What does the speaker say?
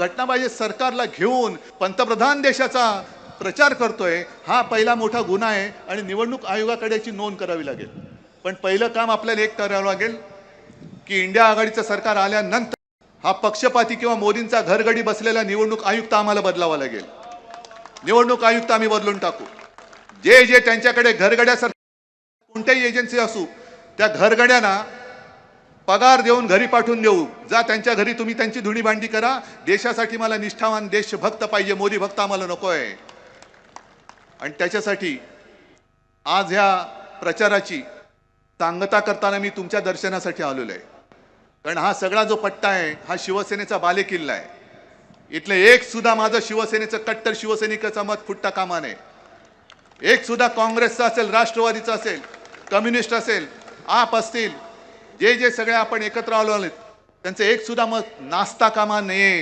घटनाबाह्य सरकारला घेऊन पंतप्रधान देशाचा प्रचार करतोय, हा पहिला मोठा गुन्हा आहे आणि निवडणूक आयोगाकडे याची नोंद करावी लागेल. पण पहिलं काम आपल्याला एक करावं लागेल की इंडिया आघाडीचं सरकार आल्यानंतर हा पक्षपाती किंवा मोदींचा घरगडी बसलेला निवडणूक आयुक्त आम्हाला बदलावा लागेल. निवडणूक आयुक्त आम्ही बदलून टाकू. जे जे त्यांच्याकडे घरगड्यासारखं कोणत्याही एजन्सी असू, त्या घरगड्यांना पगार देऊन घरी पाठवून देऊ. जा त्यांच्या घरी तुम्ही त्यांची धुणी भांडी करा. देशासाठी मला निष्ठावान देशभक्त पाहिजे, मोदी भक्त आम्हाला नकोय. आणि त्याच्यासाठी आज ह्या प्रचाराची सांगता करताना मी तुमच्या दर्शनासाठी आलेलो आहे. कारण हा सगळा जो पट्टा आहे हा शिवसेनेचा बालेकिल्ला आहे. इथले एक सुद्धा माझं शिवसेनेचं कट्टर शिवसैनिकाचं मत फुटता कामा नये. एक सुद्धा काँग्रेसचा असेल, राष्ट्रवादीचा असेल, कम्युनिस्ट असेल, आप असतील, जे जे सगळे आपण एकत्र आलो आहोत त्यांचं एक सुद्धा मत नाचता कामा नये.